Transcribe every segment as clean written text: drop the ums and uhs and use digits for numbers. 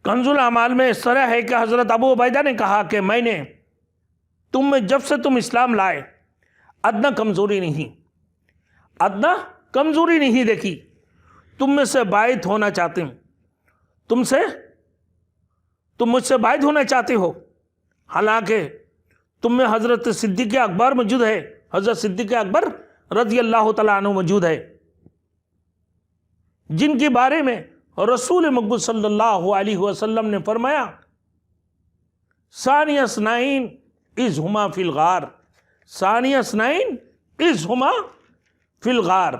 کنز الاعمال میں اس طرح ہے کہ حضرت ابو عبیدہ نے کہا کہ میں نے تم میں جب سے تم اسلام لائے ادنا کمزوری نہیں دیکھی، تم میں سے باعث ہونا چاہتے ہوں، تم مجھ سے باعث ہونا چاہتے ہو، حالانکہ تم میں حضرت صدیق اکبر موجود ہے، حضرت صدیق اکبر رضی اللہ تعالیٰ عنہ موجود ہے، جن کے بارے میں رسول مقبول صلی اللہ علیہ وسلم نے فرمایا ثانی اثنین اذ ہما فی الغار، ثانی اثنین اذ ہما فی الغار۔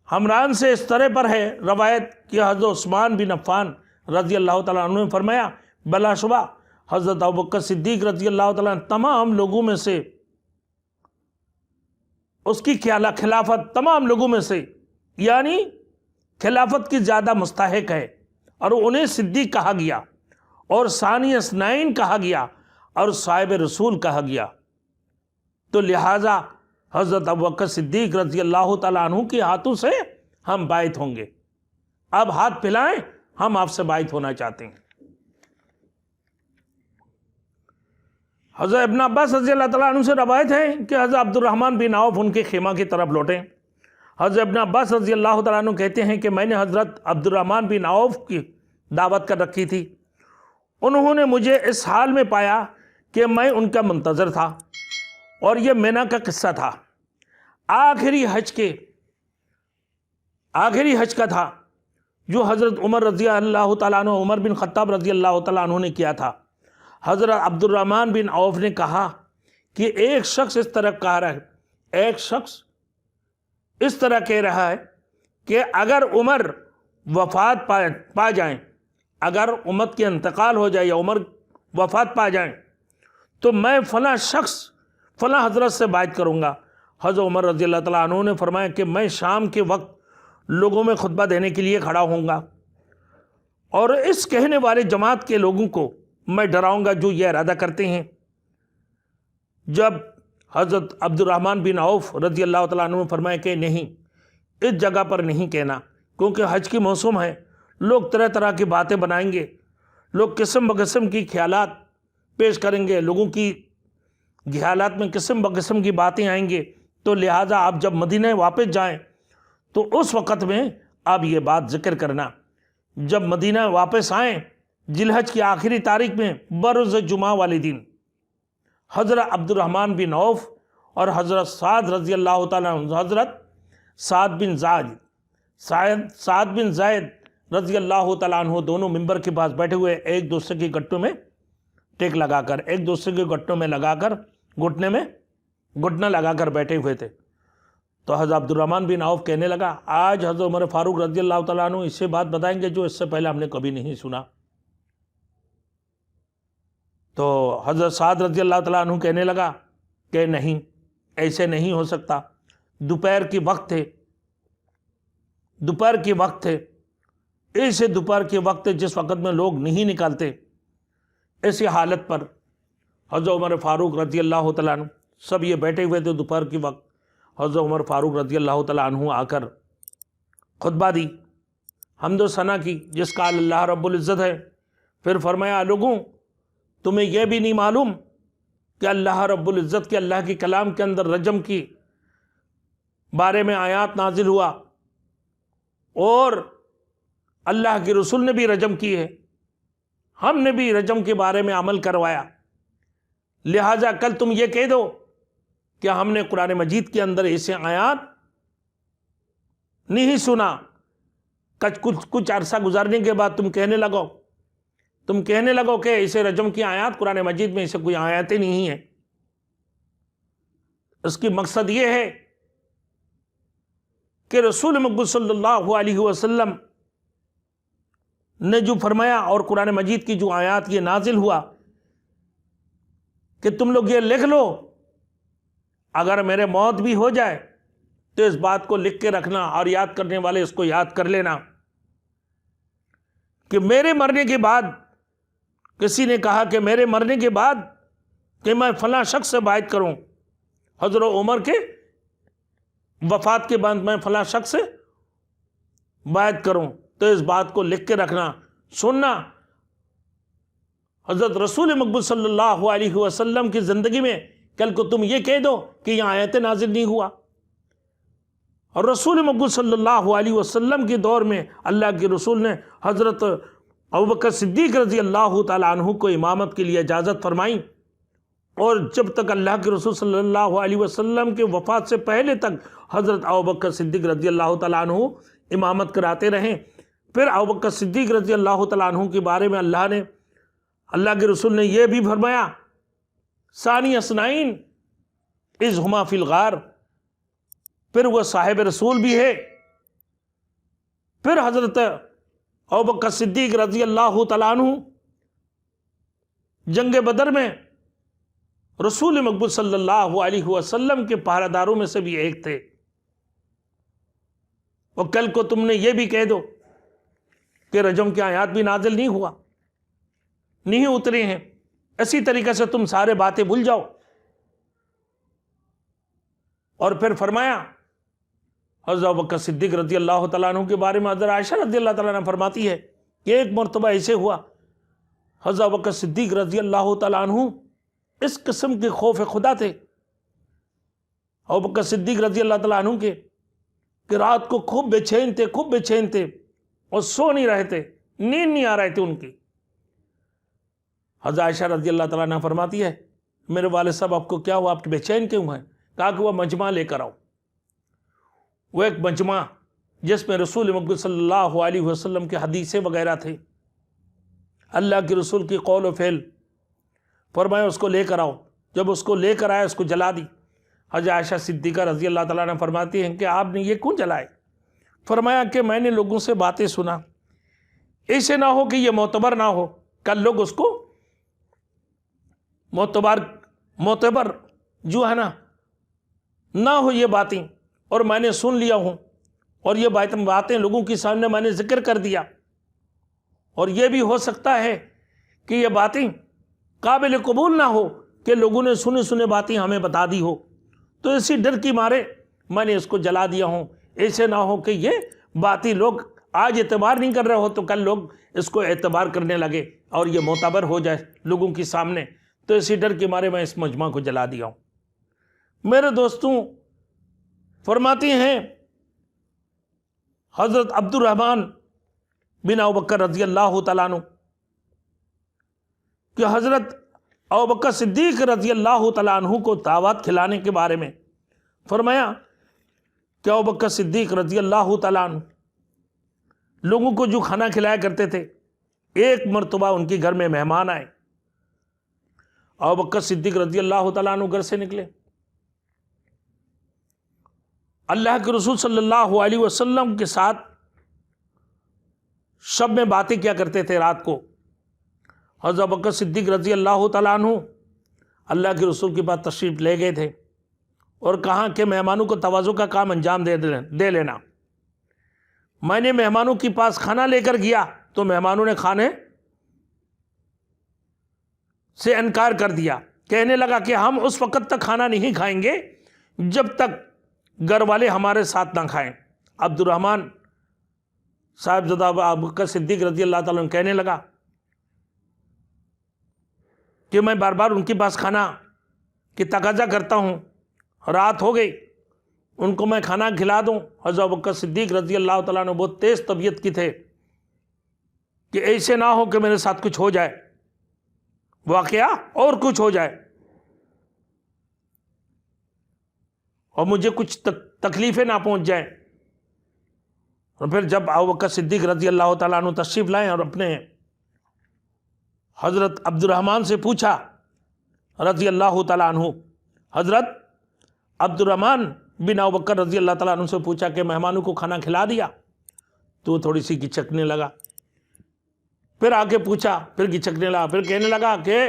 حمران سے اس طرح پر ہے روایت کہ حضرت عثمان بن عفان رضی اللہ تعالیٰ عنہ نے فرمایا بلا شبہ حضرت ابوبکر صدیق رضی اللہ تعالیٰ عنہ تمام لوگوں میں سے، اس کی خلافت تمام لوگوں میں سے یعنی خلافت کی زیادہ مستحق ہے، اور انہیں صدیق کہا گیا اور ثانی اثنین کہا گیا اور صاحب رسول کہا گیا، تو لہٰذا حضرت ابوبکر صدیق رضی اللہ تعالیٰ عنہ کے ہاتھوں سے ہم باعث ہوں گے۔ اب ہاتھ پھیلائیں، ہم آپ سے باعث ہونا چاہتے ہیں۔ حضرت ابن عباس رضی اللہ تعالیٰ عنہ سے روایت ہے کہ حضرت عبد الرحمن بن عوف ان کے خیمہ کی طرف لوٹے۔ حضرت ابن عباس رضی اللہ تعالیٰ عنہ کہتے ہیں کہ میں نے حضرت عبد الرحمن بن عوف کی دعوت کر رکھی تھی، انہوں نے مجھے اس حال میں پایا کہ میں ان کا منتظر تھا، اور یہ مینا کا قصہ تھا، آخری حج کا تھا جو حضرت عمر رضی اللہ تعالیٰ عنہ، عمر بن خطاب رضی اللہ تعالیٰ عنہ نے کیا تھا۔ حضرت عبد الرحمن بن عوف نے کہا کہ ایک شخص اس طرح کہہ رہا ہے کہ اگر عمر وفات پا جائیں، اگر امت کے انتقال ہو جائے یا عمر وفات پا جائیں تو میں فلاں حضرت سے بیعت کروں گا۔ حضرت عمر رضی اللہ تعالیٰ عنہ نے فرمایا کہ میں شام کے وقت لوگوں میں خطبہ دینے کے لیے کھڑا ہوں گا، اور اس کہنے والے جماعت کے لوگوں کو میں ڈراؤں گا جو یہ ارادہ کرتے ہیں۔ جب حضرت عبد الرحمن بن عوف رضی اللہ تعالیٰ عنہ نے فرمایا کہ نہیں، اس جگہ پر نہیں کہنا، کیونکہ حج کی موسم ہے، لوگ طرح طرح کی باتیں بنائیں گے، لوگ قسم بقسم کی خیالات پیش کریں گے، لوگوں کی خیالات میں قسم بقسم کی باتیں آئیں گے، تو لہٰذا آپ جب مدینہ واپس جائیں تو اس وقت میں آپ یہ بات ذکر کرنا۔ جب مدینہ واپس آئیں ذی الحج کی آخری تاریخ میں بروز جمعہ والے دن، حضرت عبد الرحمن بن عوف اور حضرت سعد رضی اللہ تعالیٰ عنہ، حضرت سعد بن زید رضی اللہ تعالیٰ عنہ دونوں ممبر کے پاس بیٹھے ہوئے ایک دوسرے کے گٹوں میں ٹیک لگا کر، ایک دوسرے کے گٹوں میں لگا کر، گھٹنے میں گھٹنا لگا کر بیٹھے ہوئے تھے۔ تو حضرت عبد الرحمن بن عوف کہنے لگا آج حضرت عمر فاروق رضی اللہ تعالیٰ عنہ اس سے بات بتائیں گے جو اس سے پہلے ہم نے کبھی نہیں سنا۔ تو حضرت سعد رضی اللہ تعالیٰ عنہ کہنے لگا کہ نہیں، ایسے نہیں ہو سکتا، دوپہر کے وقت تھے، ایسے دوپہر کے وقت جس وقت میں لوگ نہیں نکلتے، ایسی حالت پر حضرت عمر فاروق رضی اللہ تعالیٰ عنہ سب یہ بیٹھے ہوئے تھے دوپہر کے وقت، حضرت عمر فاروق رضی اللہ تعالیٰ عنہ آ کر خطبہ دی، حمد و ثنا کی جس کا اللہ رب العزت ہے، پھر فرمایا لوگوں تمہیں یہ بھی نہیں معلوم کہ اللہ رب العزت کے اللہ کے کلام کے اندر رجم کی بارے میں آیات نازل ہوا، اور اللہ کے رسول نے بھی رجم کی ہے، ہم نے بھی رجم کے بارے میں عمل کروایا، لہٰذا کل تم یہ کہہ دو کہ ہم نے قرآن مجید کے اندر ایسے آیات نہیں سنا، کچھ عرصہ گزارنے کے بعد تم کہنے لگو کہ اسے رجم کی آیات قرآن مجید میں اسے کوئی آیاتیں نہیں ہیں۔ اس کی مقصد یہ ہے کہ رسول مقبول صلی اللہ علیہ وسلم نے جو فرمایا اور قرآن مجید کی جو آیات یہ نازل ہوا کہ تم لوگ یہ لکھ لو، اگر میرے موت بھی ہو جائے تو اس بات کو لکھ کے رکھنا، اور یاد کرنے والے اس کو یاد کر لینا کہ میرے مرنے کے بعد، کسی نے کہا کہ میرے مرنے کے بعد کہ میں فلاں شخص سے بیعت کروں، حضرت عمر کے وفات کے بعد میں فلاں شخص سے بیعت کروں، تو اس بات کو لکھ کے رکھنا، سننا۔ حضرت رسول مقبول صلی اللہ علیہ وسلم کی زندگی میں کل کو تم یہ کہہ دو کہ یہاں آیت نازل نہیں ہوا، اور رسول مقبول صلی اللہ علیہ وسلم کے دور میں اللہ کے رسول نے حضرت ابوبکر صدیق رضی اللہ تعالیٰ عنہ کو امامت کے لیے اجازت فرمائی، اور جب تک اللہ کے رسول صلی اللہ علیہ وسلم کے وفات سے پہلے تک حضرت ابوبکر صدیق رضی اللہ تعالیٰ عنہ امامت کراتے رہیں۔ پھر ابوبکر صدیق رضی اللہ تعالیٰ عنہ کے بارے میں اللہ کے رسول نے یہ بھی فرمایا، ثانی اثنین اذ ہما فی الغار، پھر وہ صاحب رسول بھی ہے۔ پھر حضرت ابوبکر صدیق رضی اللہ تعالیٰ عنہ جنگ بدر میں رسول مقبول صلی اللہ علیہ وسلم کے پہرہ داروں میں سے بھی ایک تھے، اور کل کو تم نے یہ بھی کہہ دو کہ رجم کی آیات بھی نازل نہیں ہوا، نہیں اترے ہیں، اسی طریقے سے تم سارے باتیں بھول جاؤ۔ اور پھر فرمایا، حضرت ابوبکر صدیق رضی اللہ تعالیٰ عنہ کے بارے میں حضرت عائشہ رضی اللہ تعالیٰ عنہ فرماتی ہے کہ ایک مرتبہ ایسے ہوا، حضرت ابوبکر صدیق رضی اللہ تعالیٰ عنہ اس قسم کے خوف خدا تھے ابوبکر صدیق رضی اللہ تعالیٰ عنہ کے، کہ رات کو خوب بے چین تھے اور سو نہیں رہے تھے، نیند نہیں آ رہے تھے ان کی۔ حضرت عائشہ رضی اللہ تعالیٰ عنہ فرماتی ہے، میرے والد صاحب آپ کو کیا ہوا، آپ بے چین کیوں ہیں؟ کہا کہ وہ مجمع لے کر آؤ۔ وہ ایک مجمع جس میں رسول مقبول صلی اللہ علیہ وسلم کے حدیثیں وغیرہ تھے، اللہ کے رسول کی قول و فعل، فرمایا اس کو لے کر آؤ۔ جب اس کو لے کر آیا، اس کو جلا دی۔ حضرت عائشہ صدیقہ رضی اللہ تعالیٰ عنہ فرماتی ہیں کہ آپ نے یہ کیوں جلائے؟ فرمایا کہ میں نے لوگوں سے باتیں سنا، ایسے نہ ہو کہ یہ معتبر نہ ہو، کل لوگ اس کو معتبر جو ہے نا نہ ہو یہ باتیں، اور میں نے سن لیا ہوں، اور یہ باتیں لوگوں کے سامنے میں نے ذکر کر دیا، اور یہ بھی ہو سکتا ہے کہ یہ باتیں قابل قبول نہ ہو کہ لوگوں نے سنے باتیں ہمیں بتا دی ہو، تو اسی ڈر کی مارے میں نے اس کو جلا دیا ہوں، ایسے نہ ہو کہ یہ باتیں لوگ آج اعتبار نہیں کر رہے ہو تو کل لوگ اس کو اعتبار کرنے لگے اور یہ معتبر ہو جائے لوگوں کے سامنے، تو اسی ڈر کے مارے میں اس مجمع کو جلا دیا ہوں۔ میرے دوستوں، فرماتی ہیں حضرت عبد الرحمن بن ابوبکر رضی اللہ تعالیٰ عنہ کہ حضرت ابوبکر صدیق رضی اللہ تعالیٰ عنہ کو دعوت کھلانے کے بارے میں فرمایا کہ ابوبکر صدیق رضی اللہ تعالیٰ عنہ لوگوں کو جو کھانا کھلایا کرتے تھے، ایک مرتبہ ان کے گھر میں مہمان آئے، ابوبکر صدیق رضی اللہ تعالیٰ عنہ گھر سے نکلے، اللہ کے رسول صلی اللہ علیہ وسلم کے ساتھ شب میں باتیں کیا کرتے تھے رات کو۔ حضرت ابوبکر صدیق رضی اللہ تعالیٰ عنہ اللہ کے رسول کے پاس تشریف لے گئے تھے اور کہا کہ مہمانوں کو تواضع کا کام انجام دے لینا۔ میں نے مہمانوں کے پاس کھانا لے کر گیا تو مہمانوں نے کھانے سے انکار کر دیا، کہنے لگا کہ ہم اس وقت تک کھانا نہیں کھائیں گے جب تک گھر والے ہمارے ساتھ نہ کھائیں۔ عبد الرحمن صاحبزادہ ابوبکر صدیق رضی اللہ تعالیٰ عنہ کہنے لگا کہ میں بار بار ان کے پاس کھانا کی تقاضا کرتا ہوں، رات ہو گئی، ان کو میں کھانا کھلا دوں۔ حضرت ابوبکر صدیق رضی اللہ تعالیٰ عنہ بہت تیز طبیعت کی تھے کہ ایسے نہ ہو کہ میرے ساتھ کچھ ہو جائے، واقعہ اور کچھ ہو جائے اور مجھے کچھ تکلیفیں نہ پہنچ جائیں۔ اور پھر جب ابوبکر صدیق رضی اللہ تعالیٰ عنہ تشریف لائیں اور اپنے حضرت عبد الرحمن سے پوچھا رضی اللہ تعالیٰ عنہ، حضرت عبد الرحمن بن ابوبکر رضی اللہ تعالیٰ عنہ سے پوچھا کہ مہمانوں کو کھانا کھلا دیا؟ تو وہ تھوڑی سی گچکنے لگا، پھر آگے پوچھا، پھر گچکنے لگا، پھر کہنے لگا کہ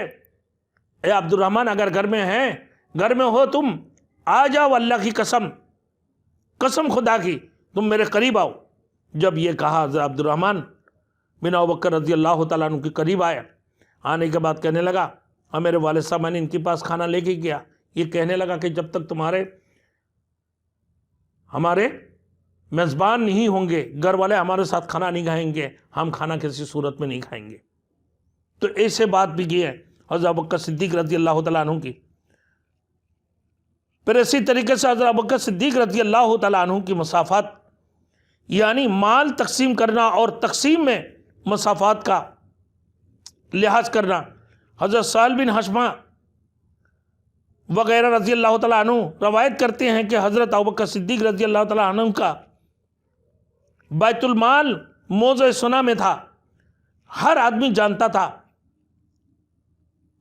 اے عبد الرحمن، اگر گھر میں ہیں، گھر میں ہو تم، آ جاؤ، اللہ کی قسم خدا کی تم میرے قریب آؤ۔ جب یہ کہا حضرت عبد الرحمن بن ابوبکر رضی اللہ تعالیٰ عنہ کے قریب آیا، آنے کے بعد کہنے لگا، ہاں میرے والد صاحب میں نے ان کے پاس کھانا لے کے گیا، یہ کہنے لگا کہ جب تک ہمارے میزبان نہیں ہوں گے، گھر والے ہمارے ساتھ کھانا نہیں کھائیں گے، ہم کھانا کسی صورت میں نہیں کھائیں گے۔ تو ایسے بات بھی کی ہے حضرت ابوبکر صدیق رضی اللہ تعالیٰ عنہ کی۔ پھر اسی طریقے سے حضرت ابوبکر صدیق رضی اللہ تعالیٰ عنہ کی مسافات، یعنی مال تقسیم کرنا اور تقسیم میں مسافات کا لحاظ کرنا، حضرت سہل بن حشمہ وغیرہ رضی اللہ تعالیٰ عنہ روایت کرتے ہیں کہ حضرت ابوبکر صدیق رضی اللہ تعالیٰ عنہ کا بیت المال موضع سنا میں تھا، ہر آدمی جانتا تھا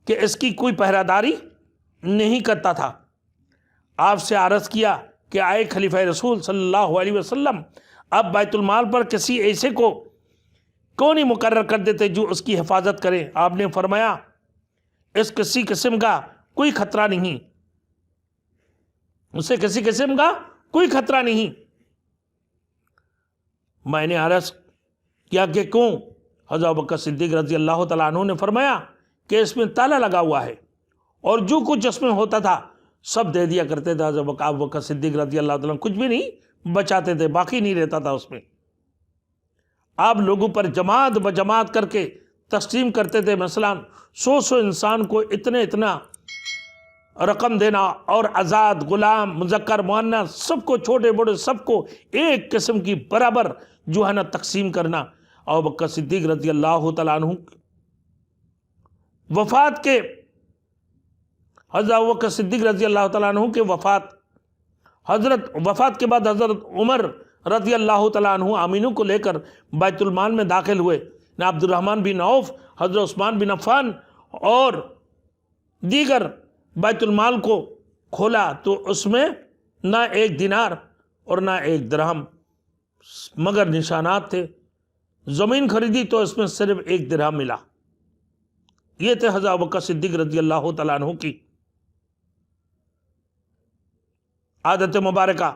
کہ اس کی کوئی پہرہ داری نہیں کرتا تھا۔ آپ سے عرض کیا کہ آئے خلیفہ رسول صلی اللہ علیہ وسلم، اب بیت المال پر کسی ایسے کو کیوں نہیں مقرر کر دیتے جو اس کی حفاظت کرے؟ آپ نے فرمایا اس کسی قسم کا کوئی خطرہ نہیں، اسے کسی قسم کا کوئی خطرہ نہیں۔ میں نے عرض کیا کہ کیوں؟ حضرت ابوبکر صدیق رضی اللہ تعالیٰ عنہ نے فرمایا کہ اس میں تالا لگا ہوا ہے، اور جو کچھ اس میں ہوتا تھا سب دے دیا کرتے تھے۔ حضرت ابوبکر صدیق رضی اللہ تعالیٰ عنہ کچھ بھی نہیں بچاتے تھے، باقی نہیں رہتا تھا اس میں۔ آپ لوگوں پر جماعت بجماعت کر کے تقسیم کرتے تھے، مثلا 100 انسان کو اتنا رقم دینا، اور آزاد غلام مذکر مؤنث سب کو، چھوٹے بڑے سب کو ایک قسم کی برابر جو ہے نا تقسیم کرنا۔ ابوبکر صدیق رضی اللہ تعالیٰ عنہ وفات کے، حضرت ابوبکر صدیق رضی اللہ تعالیٰ عنہ کے وفات کے بعد حضرت عمر رضی اللہ تعالیٰ عنہ امینوں کو لے کر بیت المال میں داخل ہوئے۔ نہ عبد الرحمن بن عوف، حضرت عثمان بن عفان اور دیگر بیت المال کو کھولا تو اس میں نہ ایک دینار اور نہ ایک درہم مگر نشانات تھے۔ زمین خریدی تو اس میں صرف ایک درہم ملا۔ یہ تھے حضرت ابوبکر صدیق رضی اللہ تعالیٰ عنہ کی عادت مبارکہ۔